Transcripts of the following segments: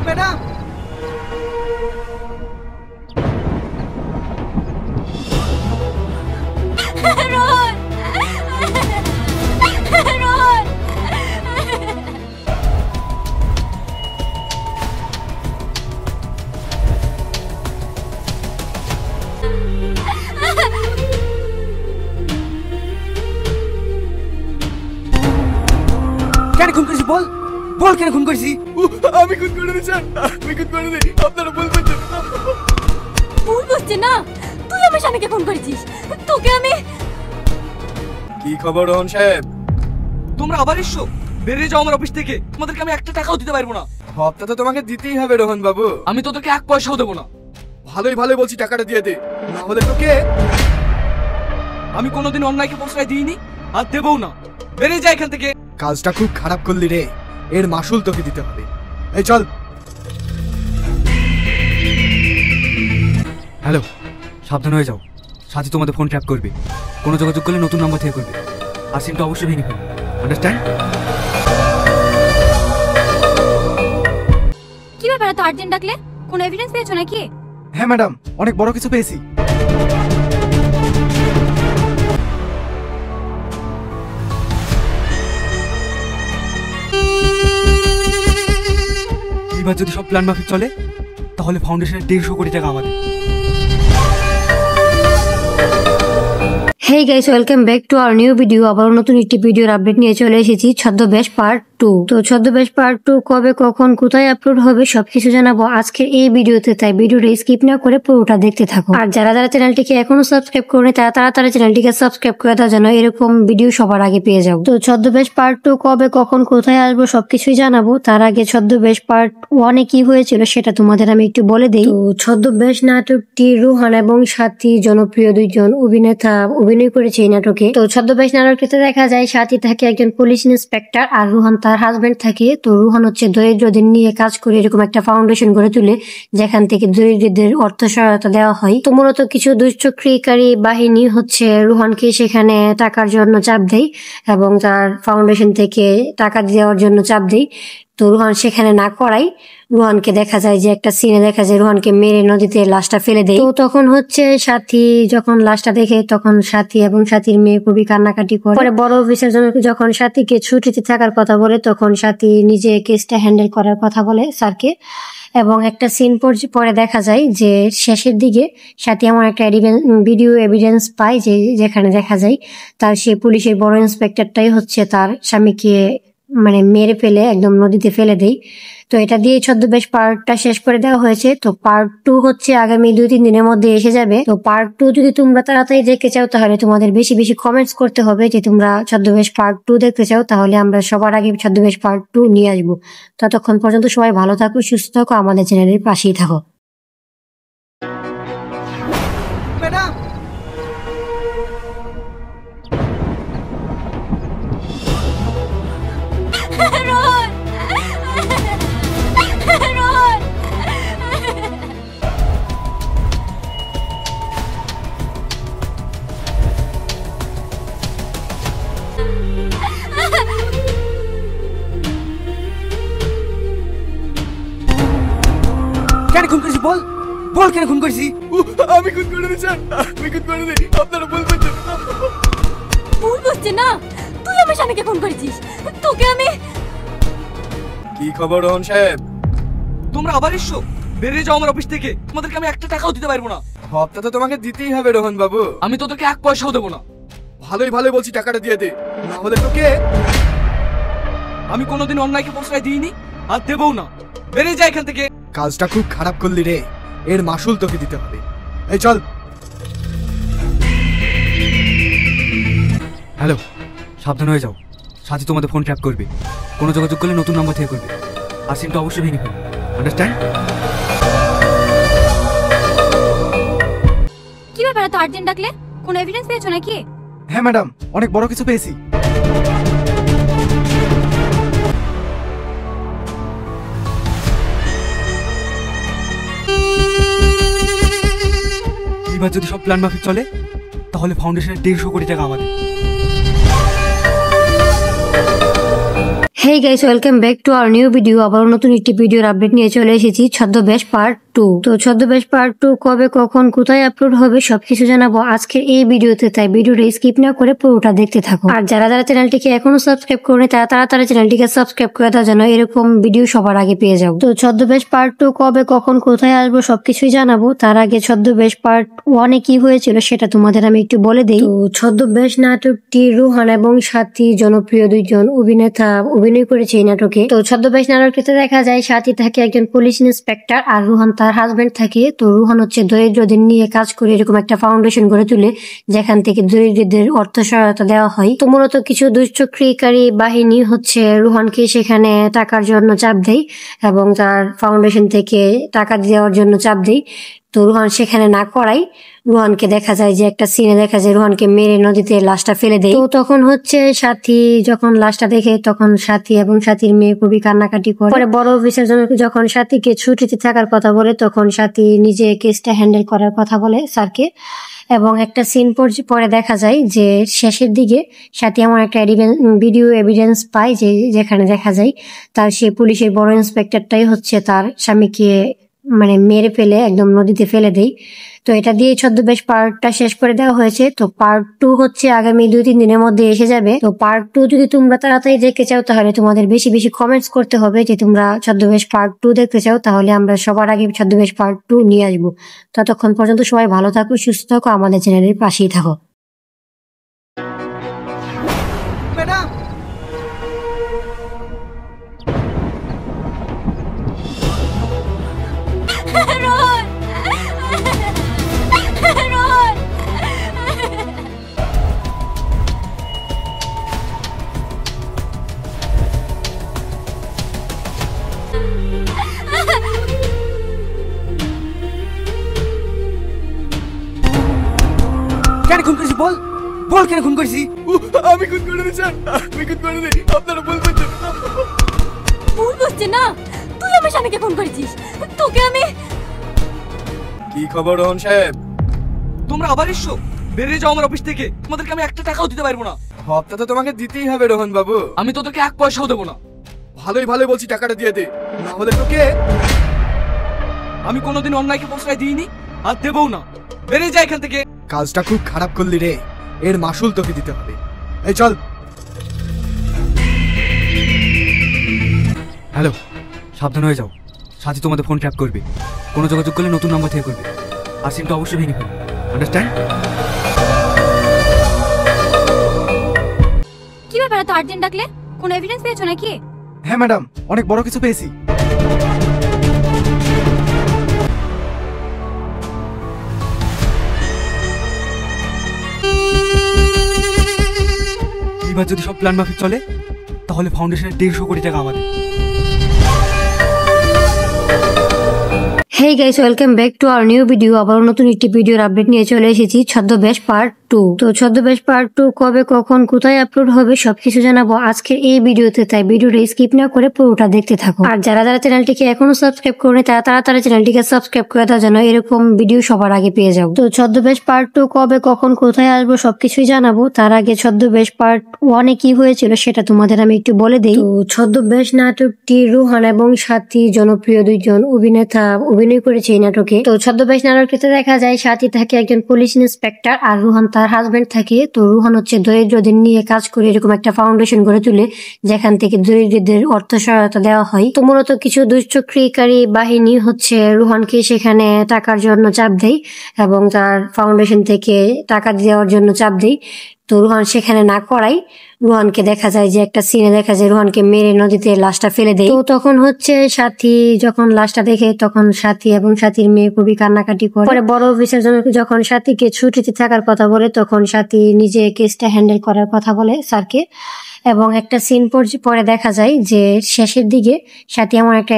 Madam Rohan Rohan কেন খুন করেছি বল বল কেন খুন করেছি? আমি খুন করে দিই স্যার, আমি খুন করে দিই। আপনারা ভুল করছেন। ভুল বুঝছে না, তুই আমার স্বামীকে খুন করেছিস। তোকে আমি কি খবর রোহন সাহেব? তোমরা আবার এসছো? বেরিয়ে যাও আমার অফিস থেকে, তোমাদেরকে আমি একটা টাকাও দিতে পারবো না। হপ্তা তো তোমাকে দিতেই হবে রোহন বাবু। আমি তোদেরকে এক পয়সাও দেবো না। ভালোই ভালোই বলছি টাকাটা দিয়ে দে, না হলে তোকে। আমি কোনোদিন অন্যায়কে প্রশ্রয় দিইনি আর দেবও না। বেরিয়ে যা এখান থেকে। কাজটা খুব খারাপ করলি রে, এর মাসুল তোকে দিতে হবে। এই চল। হ্যালো, সাবধান হয়ে যাও। সাথী তোমাদের ফোন ট্র্যাপ করবে, কোনো যোগাযোগ করলে নতুন নাম্বার থেকে করবে। আর সিমটা অবশ্যই ভেঙে ফেলবে, আন্ডারস্ট্যান্ড? কি ব্যাপার এত আর্জেন্ট ডাকলে? কোনো এভিডেন্স পেয়েছো নাকি? হ্যাঁ ম্যাডাম, অনেক বড় কিছু পেয়েছি। এবার যদি সব প্ল্যান মাফিক চলে তাহলে ফাউন্ডেশনের 150 কোটি টাকা আমাদের। Hey guys, welcome back to our new video. আবার নতুন একটি ভিডিওর আপডেট নিয়ে চলে এসেছি, ছদ্মবেশ পার্ট 2। তো ছদ্মবেশ পার্ট 2 কবে কখন কোথায় আপলোড হবে সবকিছু জানাবো আজকের এই ভিডিওতে, তাই ভিডিওটা স্কিপ না করে পুরোটা দেখতে থাকো। আর যারা যারা চ্যানেলটিকে এখনো সাবস্ক্রাইব করেনি তারা তাড়াতাড়ি চ্যানেলটিকে সাবস্ক্রাইব করে দাও যেন এরকম ভিডিও সবার আগে পেয়ে যাও। তো ছদ্মবেশ পার্ট 2 কবে কখন কোথায় আসবো সবকিছুই জানাবো। তার আগে ছদ্মবেশ পার্ট 1 কি হয়েছিল সেটা তোমাদের আমি একটু বলে দিই। তো ছদ্মবেশ নাটকটি রোহান এবং সাথী জনপ্রিয় দুইজন অভিনেতা অভিনয় করেছে এই নাটকে। তো ছদ্মবেশ নাটকটিতে দেখা যায় সাথী থাকে একজন পুলিশ ইন্সপেক্টর আর রোহান তার হাজবেন্ড থাকে। তো রোহান হচ্ছে দরিদ্রদের নিয়ে কাজ করে এরকম একটা ফাউন্ডেশন গড়ে তুলে যেখান থেকে দরিদ্রদের অর্থ সহায়তা দেওয়া হয়। তো মূলত কিছু দুষ্কৃতিকারী বাহিনী হচ্ছে রোহানকে সেখানে টাকার জন্য চাপ দেয় এবং তার ফাউন্ডেশন থেকে টাকা দেওয়ার জন্য চাপ দেয়। তো রোহান সেখানে না করাই রোহানকে দেখা যায় যে একটা সিনে দেখা যায় রোহানকে মেরে নদীতে লাশটা ফেলে দেয়। তো তখন হচ্ছে সাথী যখন লাশটা দেখে তখন সাথী এবং সাথীর মেয়ে খুবই কান্নাকাটি করে। পরে বড় অফিসার যখন সাথীকে ছুটিতে থাকার কথা বলে তখন সাথী নিজে কেসটা হ্যান্ডেল করার কথা বলে স্যারকে। এবং একটা সিন পরে দেখা যায় যে শেষের দিকে সাথী এমন একটা ভিডিও এভিডেন্স পায় যে যেখানে দেখা যায় তার সেই পুলিশের বড় ইন্সপেক্টরটাই হচ্ছে তার স্বামীকে মানে মেরে ফেলে একদম নদীতে ফেলে দেয়। তো এটা দিয়ে ছদ্মবেশ পার্টটা শেষ করে দেওয়া হয়েছে। তো পার্ট 2 হচ্ছে আগামী 2-3 দিনের মধ্যে এসে যাবে। তো পার্ট 2 যদি তোমরা তাড়াতাড়ি দেখতে চাও তাহলে তোমাদের বেশি বেশি কমেন্টস করতে হবে যে তোমরা ছদ্মবেশ পার্ট 2 দেখতে চাও, তাহলে আমরা সবার আগে ছদ্মবেশ পার্ট 2 নিয়ে আসবো। ততক্ষণ পর্যন্ত সবাই ভালো থাকো, সুস্থ থাকো, আমাদের চ্যানেলের পাশেই থাকো। ম্যাডাম রোহন রোহন কেন খুন করেছি বল বল কেন খুন করেছি? আমি খুন করে দিই স্যার, আমি খুন করে দিই। আপনারা ভুল করছেন। ভুল বুঝছে না, তুই আমার স্বামীকে খুন করেছিস। তোকে আমি কি খবর রোহন সাহেব? তোমরা আবার এসছো? বেরিয়ে যাও আমার অফিস থেকে, তোমাদেরকে আমি একটা টাকাও দিতে পারবো না। হপ্তা তো তোমাকে দিতেই হবে রোহন বাবু। আমি তোদেরকে এক পয়সাও দেবো না। ভালোই ভালোই বলছি টাকাটা দিয়ে দে, না হলে তোকে। আমি কোনোদিন অন্যায়কে প্রশ্রয় দিইনি আর দেবও না। বেরিয়ে যা এখান থেকে। কাজটা খুব খারাপ করলি রে, এর মাসুল তোকে দিতে হবে। এই চল। হ্যালো, সাবধান হয়ে যাও। সাথী তোমাদের ফোন ট্র্যাপ করবে, কোনো যোগাযোগ করলে নতুন নাম্বার থেকে করবে। আর সিমটা অবশ্যই ভেঙে ফেলবে, আন্ডারস্ট্যান্ড? কি ব্যাপার এত আর্জেন্ট ডাকলে? কোনো এভিডেন্স পেয়েছো নাকি? হ্যাঁ ম্যাডাম, অনেক বড় কিছু পেয়েছি। এবার যদি সব প্ল্যান মাফিক চলে তাহলে ফাউন্ডেশনের 150 কোটি টাকা আমাদের। Hey guys, welcome back to our new video. আবার নতুন একটি ভিডিওর আপডেট নিয়ে চলে এসেছি, ছদ্মবেশ পার্ট 2। তো ছদ্মবেশ পার্ট 2 কবে, কখন, কোথায় আপলোড হবে সবকিছু জানাবো আজকের এই ভিডিওতে, তাই ভিডিওটা স্কিপ না করে পুরোটা দেখতে থাকো। আর যারা যারা চ্যানেলটিকে এখনো সাবস্ক্রাইব করেনি তারা তাড়াতাড়ি চ্যানেলটিকে সাবস্ক্রাইব করে দাও যেন এরকম ভিডিও সবার আগে পেয়ে যাও। তো ছদ্মবেশ পার্ট 2 কবে, কখন, কোথায় আসবো সবকিছুই জানাবো। তার আগে ছদ্মবেশ পার্ট 1 এ কি হয়েছিল সেটা তোমাদের আমি একটু বলে দেই। তো ছদ্মবেশ নাটকটি রুহান এবং সাথী জনপ্রিয় দুইজন অভিনেতা অভিনয় করেছে এই নাটকে। তো ছদ্মবেশ নাটকটিতে দেখা যায় সাথী থাকে একজন পুলিশ ইন্সপেক্টর আর রুহান তার হাজবেন্ড থাকে। তো রুহান হচ্ছে দরিদ্রদের নিয়ে কাজ করে এরকম একটা ফাউন্ডেশন গড়ে তুলে যেখান থেকে দরিদ্রদের অর্থ সহায়তা দেওয়া হয়। তো মূলত কিছু দুষ্কৃতিকারী বাহিনী হচ্ছে রুহানকে সেখানে টাকার জন্য চাপ দেয় এবং তার ফাউন্ডেশন থেকে টাকা দেওয়ার জন্য চাপ দেয়। তো রুহান সেখানে না করাই রুহানকে দেখা যায় যে একটা সিনে দেখা যায় রুহানকে মেরে নদীতে লাশটা ফেলে দেয়। তো তখন হচ্ছে সাথী যখন লাশটা দেখে তখন সাথী এবং সাথীর মেয়ে খুবই কান্নাকাটি করে। পরে বড় অফিসার যখন সাথীকে ছুটিতে থাকার কথা বলে তখন সাথী নিজে কেসটা হ্যান্ডেল করার কথা বলে স্যারকে। এবং একটা সিন পরে দেখা যায় যে শেষের দিকে সাথী এমন একটা ভিডিও এভিডেন্স পায় যে যেখানে দেখা যায় তার সে পুলিশের বড় ইন্সপেক্টরটাই হচ্ছে তার স্বামীকে মেরে ফেলে একদম নদীতে ফেলে দেয়। তো এটা দিয়ে ছদ্মবেশ পার্টটা শেষ করে দেওয়া হয়েছে। তো পার্ট 2 হচ্ছে আগামী 2-3 দিনের মধ্যে এসে যাবে। তো পার্ট 2 যদি তোমরা তাড়াতাড়ি দেখতে চাও তাহলে তোমাদের বেশি বেশি কমেন্টস করতে হবে যে তোমরা ছদ্মবেশ পার্ট 2 দেখতে চাও, তাহলে আমরা সবার আগে ছদ্মবেশ পার্ট 2 নিয়ে আসবো। ততক্ষণ পর্যন্ত সবাই ভালো থাকো, সুস্থ থাকো, আমাদের চ্যানেলের পাশেই থাকো। ম্যাডাম, রোহন! রোহন! কেন খুন করেছি বল, বল কেন খুন করেছি? আমি খুন করে দিই স্যার, আমি খুন করে দিই। আপনারা ভুল করছেন। ভুল বুঝছে না, তুই আমার স্বামীকে ফোন করেছিস। তোকে আমি কি খবর রোহন সাহেব? তোমরা আবার এসছো? বেরিয়ে যাও আমার অফিস থেকে, তোমাদেরকে আমি একটা টাকাও দিতে পারবো না। হপ্তা তো তোমাকে দিতেই হবে রোহন বাবু। আমি তোদেরকে এক পয়সাও দেবো না। ভালোই ভালোই বলছি টাকাটা দিয়ে দে, না হলে তোকে আমি কোনোদিন অন্যায়কে প্রশ্রয় দিইনি আর দেবও না। বেরিয়ে যা এখান থেকে। কাজটা খুব খারাপ করলি রে, এর মাসুল তোকে দিতে হবে। এই চল। হ্যালো, সাবধান হয়ে যাও, সাথী তোমাদের ফোন ট্র্যাপ করবে। কোনো যোগাযোগ করলে নতুন নাম্বার থেকে করবে, আর সিমটা অবশ্যই ভেঙে ফেলবে। আন্ডারস্ট্যান্ড? কি ব্যাপার এত আর্জেন্ট ডাকলে? কোনো এভিডেন্স পেয়েছো নাকি? হ্যাঁ ম্যাডাম, অনেক বড় কিছু পেয়েছি। এবার যদি সব প্ল্যান মাফিক চলে তাহলে ফাউন্ডেশনের 150 কোটি টাকা আমাদের। Hey guys, welcome back to our new video. আবার নতুন একটি ভিডিওর আপডেট নিয়ে চলে এসেছি, ছদ্মবেশ পার্ট 2। তো ছদ্মবেশ পার্ট 2 কবে, কখন, কোথায় আপলোড হবে সবকিছু জানাবো আজকের এই ভিডিওতে, তাই ভিডিওটা স্কিপ না করে পুরোটা দেখতে থাকো। আর যারা যারা চ্যানেলটিকে এখনো সাবস্ক্রাইব করেনি তারা তাড়াতাড়ি চ্যানেলটিকে সাবস্ক্রাইব করে দাও যেন এরকম ভিডিও সবার আগে পেয়ে যাও। তো ছদ্মবেশ পার্ট 2 কবে, কখন, কোথায় আসবো সবকিছুই জানাবো। তার আগে ছদ্মবেশ পার্ট 1 এ কি হয়েছিল সেটা তোমাদের আমি একটু বলে দেই। তো ছদ্মবেশ নাটকটি রুহান এবং সাথী জনপ্রিয় দুইজন অভিনেতা অভিনয় করেছে এই নাটকে। তো ছদ্মবেশ নাটকটিতে দেখা যায় সাথী থাকে একজন পুলিশ ইন্সপেক্টর আর রুহান তার হাজবেন্ড থাকে। তো রুহান হচ্ছে দরিদ্রদের নিয়ে কাজ করে এরকম একটা ফাউন্ডেশন গড়ে তুলে যেখান থেকে দরিদ্রদের অর্থ সহায়তা দেওয়া হয়। তো মূলত কিছু দুষ্কৃতিকারী বাহিনী হচ্ছে রুহানকে সেখানে টাকার জন্য চাপ দেয় এবং তার ফাউন্ডেশন থেকে টাকা দেওয়ার জন্য চাপ দেয়। তো রুহান সেখানে না করাই রুহানকে দেখা যায় যে একটা সিনে দেখা যায় রুহানকে মেরে নদীতে লাশটা ফেলে দেয়। তো তখন হচ্ছে সাথী যখন লাশটা দেখে তখন সাথী এবং সাথীর মেয়ে খুবই কান্নাকাটি করে। পরে বড় অফিসার যখন সাথীকে ছুটিতে থাকার কথা বলে তখন সাথী নিজে কেসটা হ্যান্ডেল করার কথা বলে স্যারকে। এবং একটা সিন পরে দেখা যায় যে শেষের দিকে সাথী এমন একটা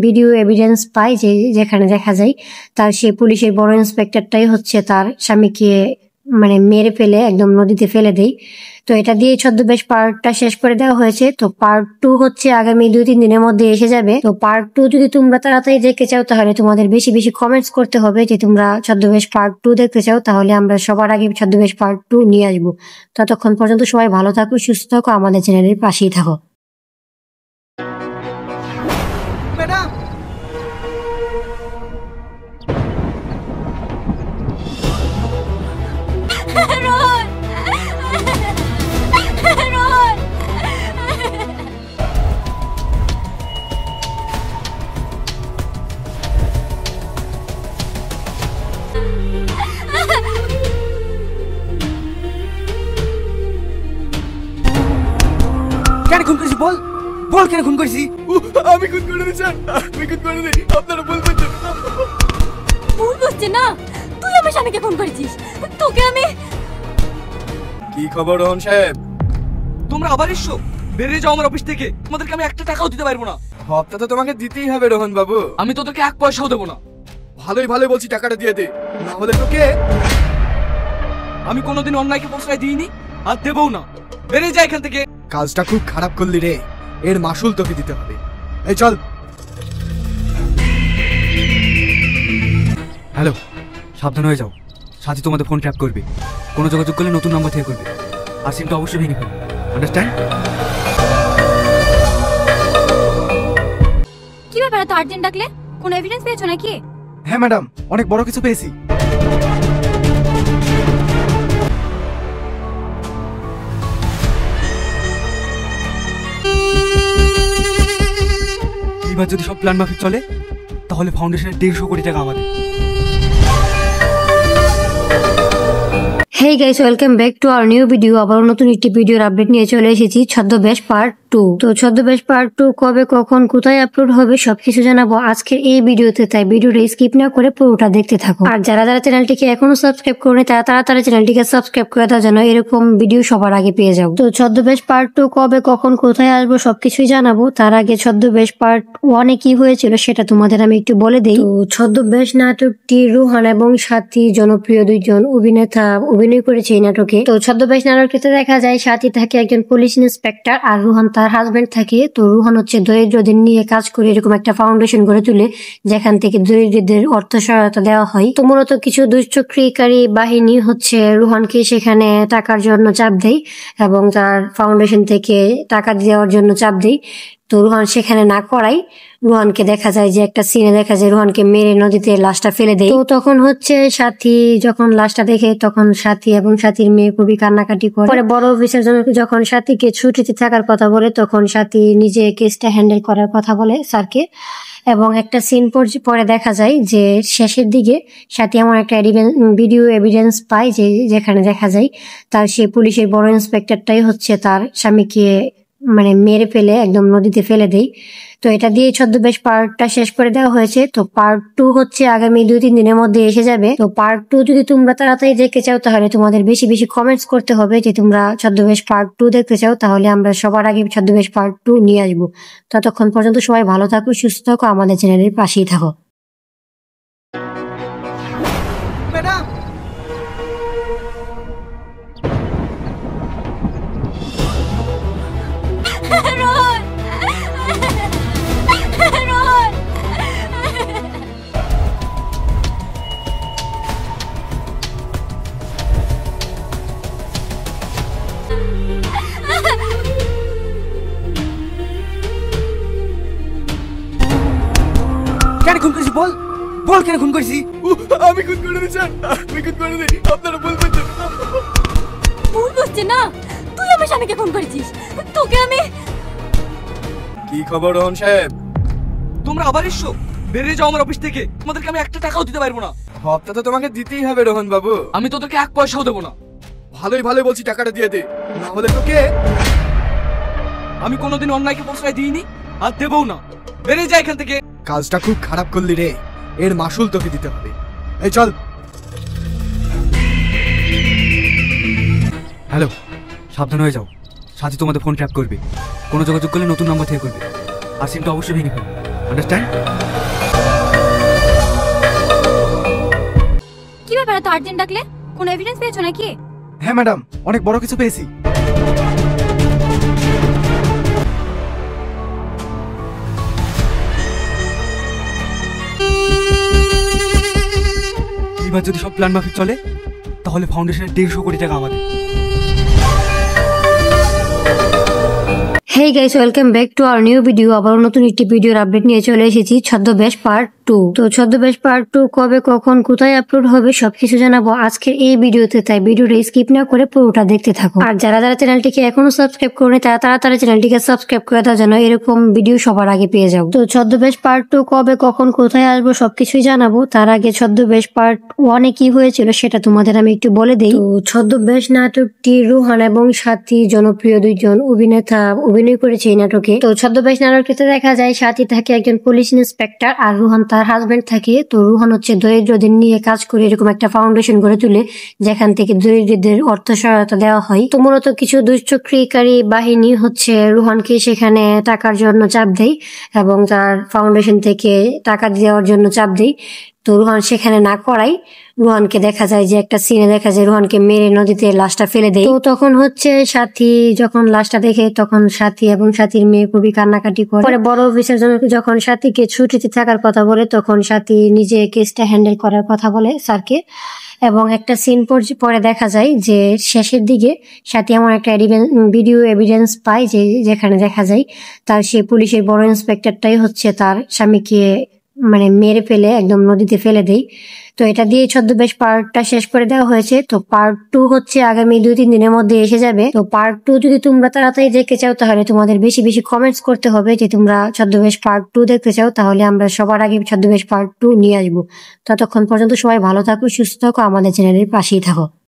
ভিডিও এভিডেন্স পায় যে যেখানে দেখা যায় তার সে পুলিশের বড় ইন্সপেক্টরটাই হচ্ছে তার স্বামীকে মেরে ফেলে একদম নদীতে ফেলে দেয়। তো এটা দিয়ে ছদ্মবেশ পার্টটা শেষ করে দেওয়া হয়েছে। তো পার্ট 2 হচ্ছে আগামী 2-3 দিনের মধ্যে এসে যাবে। তো পার্ট 2 যদি তোমরা তাড়াতাড়ি দেখতে চাও তাহলে তোমাদের বেশি বেশি কমেন্টস করতে হবে যে তোমরা ছদ্মবেশ পার্ট 2 দেখতে চাও, তাহলে আমরা সবার আগে ছদ্মবেশ পার্ট 2 নিয়ে আসবো। ততক্ষণ পর্যন্ত সবাই ভালো থাকো, সুস্থ থাকো, আমাদের চ্যানেলের পাশেই থাকো। ম্যাডাম রোহন রোহন কেন খুন করেছি বল বল কেন খুন করেছি আমি খুন করে দিই স্যার আমি খুন করে দিই আপনারা বলবেন ভুল বুঝছে না তুই আমার স্বামীকে ফোন করেছিস তোকে আমি কি খবর রোহন সাহেব তোমরা আবার এসছো বেরিয়ে যাও আমার অফিস থেকে তোমাদেরকে আমি একটা টাকাও দিতে পারবো না হপ্তা তো তোমাকে দিতেই হবে রোহন বাবু আমি তোদেরকে এক পয়সাও দেবো না ভালোই ভালোই বলছি টাকাটা দিয়ে দে না হলে তোকে আমি কোনোদিন অন্যায়কে প্রশ্রয় দিইনি আর দেবও না বেরিয়ে যা এখান থেকে কাজটা খুব খারাপ করলি রে এর মাসুল তোকে দিতে হবে এই চল হ্যালো সাবধান হয়ে যাও সাথী তোমাদের ফোন ট্র্যাপ করবে কোনো যোগাযোগ করলে নতুন নাম্বার থেকে করবে আর সিমটা অবশ্যই ভেঙে ফেলবে আন্ডারস্ট্যান্ড কি ব্যাপার এত আর্জেন্ট ডাকলে কোনো এভিডেন্স পেয়েছো নাকি হ্যাঁ ম্যাডাম অনেক বড় কিছু পেয়েছি এবার যদি সব প্ল্যান মাফিক চলে তাহলে ফাউন্ডেশনের 150 কোটি টাকা আমাদের hey guys, welcome back to our new video. আবার নতুন একটি ভিডিওর আপডেট নিয়ে চলে এসেছি, ছদ্মবেশ পার্ট 2। তো ছদ্মবেশ পার্ট 2 কবে কখন কোথায় আপলোড হবে সবকিছু জানাবো আজকের এই ভিডিওতে, তাই ভিডিওটা স্কিপ না করে পুরোটা দেখতে থাকো। আর যারা যারা চ্যানেলটিকে এখনো সাবস্ক্রাইব করেনি তারা তাড়াতাড়ি চ্যানেলটিকে সাবস্ক্রাইব করে দাও যেন এরকম ভিডিও সবার আগে পেয়ে যাও। তো ছদ্মবেশ পার্ট 2 কবে কখন কোথায় আসবো সবকিছুই জানাবো। তার আগে ছদ্মবেশ পার্ট 1 এ কি হয়েছিল সেটা তোমাদের আমি একটু বলে দেই। তো ছদ্মবেশ নাটকটি রুহান এবং সাথী জনপ্রিয় দুইজন অভিনেতা অভিনয় করেছে এই নাটকে। তো ছদ্মবেশ নাটকটিতে দেখা যায় সাথী থাকে একজন পুলিশ ইন্সপেক্টর আর রুহান তার হাজবেন্ড থাকে। তো রুহান হচ্ছে দরিদ্রদের নিয়ে কাজ করে এরকম একটা ফাউন্ডেশন গড়ে তুলে যেখান থেকে দরিদ্রদের অর্থ সহায়তা দেওয়া হয়। তো মূলত কিছু দুষ্কৃতিকারী বাহিনী হচ্ছে রুহানকে সেখানে টাকার জন্য চাপ দেয় এবং তার ফাউন্ডেশন থেকে টাকা দেওয়ার জন্য চাপ দেয়। তো রুহান সেখানে না করাই রুহানকে দেখা যায় যে একটা সিনে দেখা যায় রুহানকে মেরে নদীতে লাশটা ফেলে দেয়। তো তখন হচ্ছে সাথী যখন লাশটা দেখে তখন সাথী এবং সাথীর মেয়ে খুবই কান্নাকাটি করে। পরে বড় অফিসার যখন সাথীকে ছুটিতে থাকার কথা বলে তখন সাথী নিজে কেসটা হ্যান্ডেল করার কথা বলে স্যারকে। এবং একটা সিন পরে দেখা যায় যে শেষের দিকে সাথী এমন একটা ভিডিও এভিডেন্স পায় যে যেখানে দেখা যায় তার সে পুলিশের বড় ইন্সপেক্টরটাই হচ্ছে তার স্বামীকে মানে মেরে ফেলে একদম নদীতে ফেলে দেয়। তো এটা দিয়ে ছদ্মবেশ পার্টটা শেষ করে দেওয়া হয়েছে। তো পার্ট 2 হচ্ছে আগামী 2-3 দিনের মধ্যে এসে যাবে। তো পার্ট 2 যদি তোমরা তাড়াতাড়ি দেখতে চাও তাহলে তোমাদের বেশি বেশি কমেন্টস করতে হবে যে তোমরা ছদ্মবেশ পার্ট 2 দেখতে চাও, তাহলে আমরা সবার আগে ছদ্মবেশ পার্ট 2 নিয়ে আসবো। ততক্ষণ পর্যন্ত সবাই ভালো থাকো, সুস্থ থাকো, আমাদের চ্যানেলের পাশেই থাকো। ম্যাডাম রোহন রোহন কেন খুন করেছি বল বল কেন খুন করেছি আমি খুন করে দিই স্যার আমি খুন করে দিই আপনারা বলবেন ভুল বুঝছে না তুই আমার স্বামীকে ফোন করেছিস তোকে আমি কি খবর রোহন সাহেব তোমরা আবার এসছো বেরিয়ে যাও আমার অফিস থেকে তোমাদেরকে আমি একটা টাকাও দিতে পারবো না হপ্তা তো তোমাকে দিতেই হবে রোহন বাবু আমি তোদেরকে এক পয়সাও দেবো না ভালোই ভালোই বলছি টাকাটা দিয়ে দে না হলে তোকে আমি কোনোদিন অন্যায়কে প্রশ্রয় দিইনি আর দেবও না বেরিয়ে যা এখান থেকে কাজটা খুব খারাপ করলি রে এর মাসুল তোকে দিতে হবে এই চল হ্যালো সাবধান হয়ে যাও সাথী তোমাদের ফোন ট্র্যাপ করবে কোনো যোগাযোগ করলে নতুন নাম্বার থেকে করবে আর সিমটা অবশ্যই ভেঙে ফেলবে আন্ডারস্ট্যান্ড কি ব্যাপার এত আর্জেন্ট ডাকলে কোনো এভিডেন্স পেয়েছো নাকি হ্যাঁ ম্যাডাম অনেক বড় কিছু পেয়েছি এবার যদি সব প্ল্যান মাফিক চলে তাহলে ফাউন্ডেশনের 150 কোটি টাকা আমাদের। Hey guys, welcome back to our new video. আবার নতুন একটি ভিডিওর আপডেট নিয়ে চলে এসেছি, ছদ্মবেশ পার্ট 2। তো ছদ্মবেশ পার্ট 2 কবে, কখন, কোথায় আপলোড হবে সবকিছু জানাবো আজকের এই ভিডিওতে, তাই ভিডিওটা স্কিপ না করে পুরোটা দেখতে থাকো। আর যারা যারা চ্যানেলটিকে এখনো সাবস্ক্রাইব করেনি তারা তাড়াতাড়ি চ্যানেলটিকে সাবস্ক্রাইব করে দাও যেন এরকম ভিডিও সবার আগে পেয়ে যাও। তো ছদ্মবেশ পার্ট 2 কবে, কখন, কোথায় আসবো সবকিছুই জানাবো। তার আগে ছদ্মবেশ পার্ট 1 কি হয়েছিল সেটা তোমাদের আমি একটু বলে দিই। তো ছদ্মবেশ নাটকটি রুহান এবং সাথী জনপ্রিয় দুইজন অভিনেতা অভিনয় করেছে এই নাটকে। তো ছদ্মবেশ নাটকটিতে দেখা যায় সাথী থাকে একজন পুলিশ ইন্সপেক্টর আর রুহান তার হাজবেন্ড থাকে। তো রুহান হচ্ছে দরিদ্রদের নিয়ে কাজ করে এরকম একটা ফাউন্ডেশন গড়ে তুলে যেখান থেকে দরিদ্রদের অর্থ সহায়তা দেওয়া হয়। তো মূলত কিছু দুষ্কৃতিকারী বাহিনী হচ্ছে রুহানকে সেখানে টাকার জন্য চাপ দেয় এবং তার ফাউন্ডেশন থেকে টাকা দেওয়ার জন্য চাপ দেয়। তো রুহান সেখানে না করাই রুহানকে দেখা যায় যে একটা সিনে দেখা যায় রুহানকে মেরে নদীতে লাশটা ফেলে দেয়। তো তখন হচ্ছে সাথী যখন লাশটা দেখে তখন সাথী এবং সাথীর মেয়ে খুবই কান্নাকাটি করে। পরে বড় অফিসার যখন সাথীকে ছুটিতে থাকার কথা বলে তখন সাথী নিজে কেসটা হ্যান্ডেল করার কথা বলে স্যারকে। এবং একটা সিন পরে দেখা যায় যে শেষের দিকে সাথী এমন একটা ভিডিও এভিডেন্স পায় যেখানে দেখা যায় তার সে পুলিশের বড় ইন্সপেক্টরটাই হচ্ছে তার স্বামীকে মানে মেরে ফেলে একদম নদীতে ফেলে দেয়। তো এটা দিয়ে ছদ্মবেশ পার্টটা শেষ করে দেওয়া হয়েছে। তো পার্ট 2 হচ্ছে আগামী 2-3 দিনের মধ্যে এসে যাবে। তো পার্ট 2 যদি তোমরা তাড়াতাড়ি দেখতে চাও তাহলে তোমাদের বেশি বেশি কমেন্টস করতে হবে যে তোমরা ছদ্মবেশ পার্ট 2 দেখতে চাও, তাহলে আমরা সবার আগে ছদ্মবেশ পার্ট 2 নিয়ে আসবো। ততক্ষণ পর্যন্ত সবাই ভালো থাকো, সুস্থ থাকো, আমাদের চ্যানেলের পাশেই থাকো।